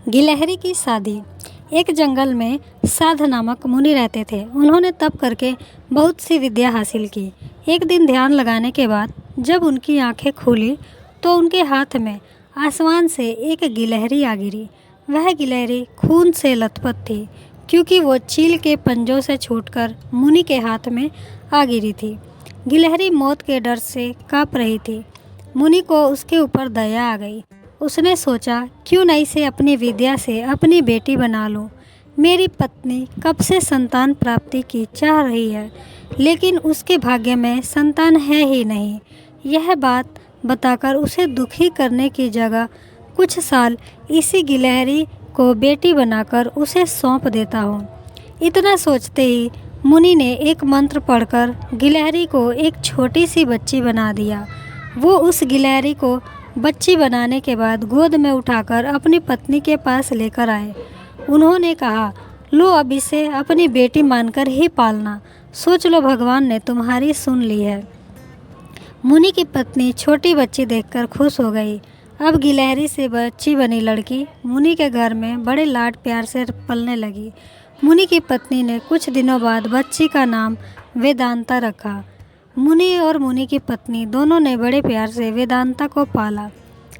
गिलहरी की शादी। एक जंगल में साध नामक मुनि रहते थे। उन्होंने तप करके बहुत सी विद्या हासिल की। एक दिन ध्यान लगाने के बाद जब उनकी आंखें खुली तो उनके हाथ में आसमान से एक गिलहरी आ गिरी। वह गिलहरी खून से लथपथ थी क्योंकि वो चील के पंजों से छूटकर मुनि के हाथ में आ गिरी थी। गिलहरी मौत के डर से काँप रही थी। मुनि को उसके ऊपर दया आ गई। उसने सोचा, क्यों न इसे अपनी विद्या से अपनी बेटी बना लूं। मेरी पत्नी कब से संतान प्राप्ति की चाह रही है, लेकिन उसके भाग्य में संतान है ही नहीं। यह बात बताकर उसे दुखी करने की जगह कुछ साल इसी गिलहरी को बेटी बनाकर उसे सौंप देता हूँ। इतना सोचते ही मुनि ने एक मंत्र पढ़कर गिलहरी को एक छोटी सी बच्ची बना दिया। वो उस गिलहरी को बच्ची बनाने के बाद गोद में उठाकर अपनी पत्नी के पास लेकर आए। उन्होंने कहा, लो अब इसे अपनी बेटी मानकर ही पालना। सोच लो, भगवान ने तुम्हारी सुन ली है। मुनि की पत्नी छोटी बच्ची देखकर खुश हो गई। अब गिलहरी से बच्ची बनी लड़की मुनि के घर में बड़े लाड प्यार से पलने लगी। मुनि की पत्नी ने कुछ दिनों बाद बच्ची का नाम वेदांता रखा। मुनि और मुनि की पत्नी दोनों ने बड़े प्यार से वेदांता को पाला।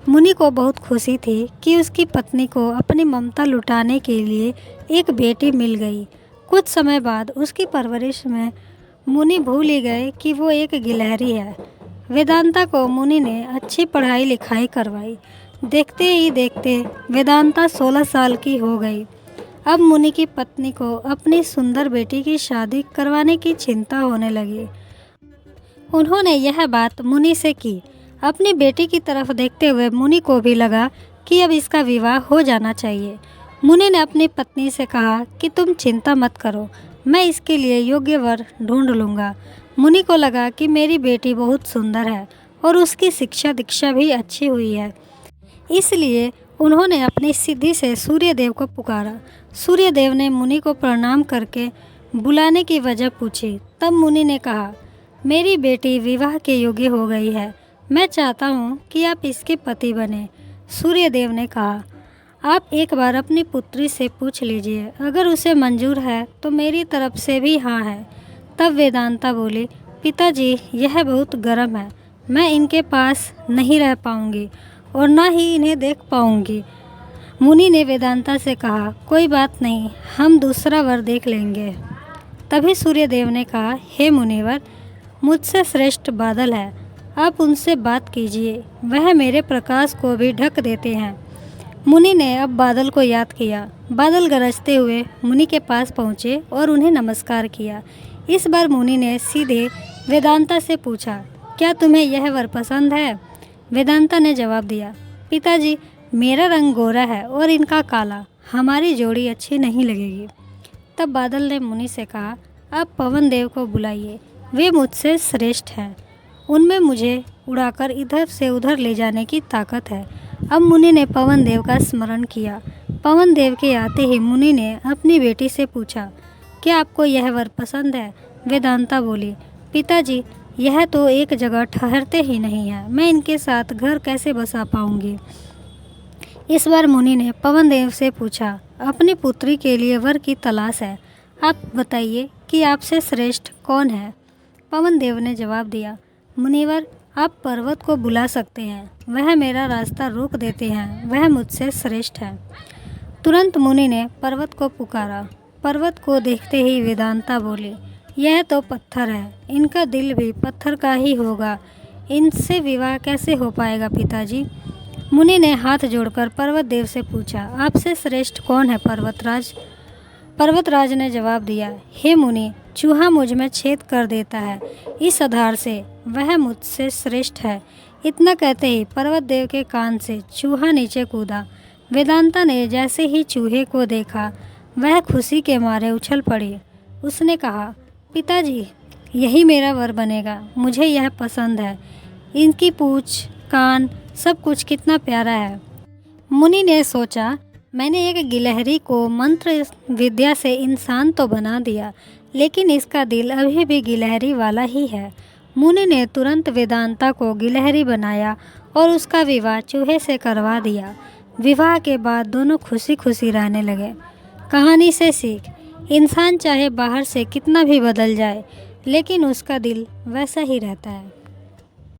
मुनि को बहुत खुशी थी कि उसकी पत्नी को अपनी ममता लुटाने के लिए एक बेटी मिल गई। कुछ समय बाद उसकी परवरिश में मुनि भूल ही गए कि वो एक गिलहरी है। वेदांता को मुनि ने अच्छी पढ़ाई लिखाई करवाई। देखते ही देखते वेदांता 16 साल की हो गई। अब मुनि की पत्नी को अपनी सुंदर बेटी की शादी करवाने की चिंता होने लगी। उन्होंने यह बात मुनि से की। अपनी बेटी की तरफ देखते हुए मुनि को भी लगा कि अब इसका विवाह हो जाना चाहिए। मुनि ने अपनी पत्नी से कहा कि तुम चिंता मत करो, मैं इसके लिए योग्य वर ढूंढ लूँगा। मुनि को लगा कि मेरी बेटी बहुत सुंदर है और उसकी शिक्षा दीक्षा भी अच्छी हुई है। इसलिए उन्होंने अपनी सिद्धि से सूर्यदेव को पुकारा। सूर्यदेव ने मुनि को प्रणाम करके बुलाने की वजह पूछी। तब मुनि ने कहा, मेरी बेटी विवाह के योग्य हो गई है। मैं चाहता हूँ कि आप इसके पति बने। सूर्यदेव ने कहा, आप एक बार अपनी पुत्री से पूछ लीजिए, अगर उसे मंजूर है तो मेरी तरफ से भी हाँ है। तब वेदांता बोली, पिताजी यह बहुत गर्म है, मैं इनके पास नहीं रह पाऊँगी और ना ही इन्हें देख पाऊँगी। मुनि ने वेदांता से कहा, कोई बात नहीं, हम दूसरा वर देख लेंगे। तभी सूर्यदेव ने कहा, हे मुनिवर, मुझसे श्रेष्ठ बादल है, आप उनसे बात कीजिए, वह मेरे प्रकाश को भी ढक देते हैं। मुनि ने अब बादल को याद किया। बादल गरजते हुए मुनि के पास पहुँचे और उन्हें नमस्कार किया। इस बार मुनि ने सीधे वेदांता से पूछा, क्या तुम्हें यह वर पसंद है? वेदांता ने जवाब दिया, पिताजी मेरा रंग गोरा है और इनका काला, हमारी जोड़ी अच्छी नहीं लगेगी। तब बादल ने मुनि से कहा, आप पवन देव को बुलाइए, वे मुझसे श्रेष्ठ हैं, उनमें मुझे उड़ाकर इधर से उधर ले जाने की ताकत है। अब मुनि ने पवन देव का स्मरण किया। पवन देव के आते ही मुनि ने अपनी बेटी से पूछा, क्या आपको यह वर पसंद है? वेदांता बोली, पिताजी यह तो एक जगह ठहरते ही नहीं है, मैं इनके साथ घर कैसे बसा पाऊंगी। इस बार मुनि ने पवन देव से पूछा, अपनी पुत्री के लिए वर की तलाश है, आप बताइए कि आपसे श्रेष्ठ कौन है? पवन देव ने जवाब दिया, मुनिवर आप पर्वत को बुला सकते हैं, वह मेरा रास्ता रोक देते हैं, वह मुझसे श्रेष्ठ है। तुरंत मुनि ने पर्वत को पुकारा। पर्वत को देखते ही वेदांता बोली, यह तो पत्थर है, इनका दिल भी पत्थर का ही होगा, इनसे विवाह कैसे हो पाएगा पिताजी? मुनि ने हाथ जोड़कर पर्वत देव से पूछा, आपसे श्रेष्ठ कौन है पर्वतराज? पर्वतराज ने जवाब दिया, हे मुनि, चूहा मुझ में छेद कर देता है, इस आधार से वह मुझसे श्रेष्ठ है। इतना कहते ही पर्वत देव के कान से चूहा नीचे कूदा। वेदांता ने जैसे ही चूहे को देखा, वह खुशी के मारे उछल पड़ी। उसने कहा, पिताजी यही मेरा वर बनेगा, मुझे यह पसंद है, इनकी पूँछ कान सब कुछ कितना प्यारा है। मुनि ने सोचा, मैंने एक गिलहरी को मंत्र विद्या से इंसान तो बना दिया, लेकिन इसका दिल अभी भी गिलहरी वाला ही है। मुनि ने तुरंत वेदांता को गिलहरी बनाया और उसका विवाह चूहे से करवा दिया। विवाह के बाद दोनों खुशी खुशी रहने लगे। कहानी से सीख, इंसान चाहे बाहर से कितना भी बदल जाए लेकिन उसका दिल वैसा ही रहता है।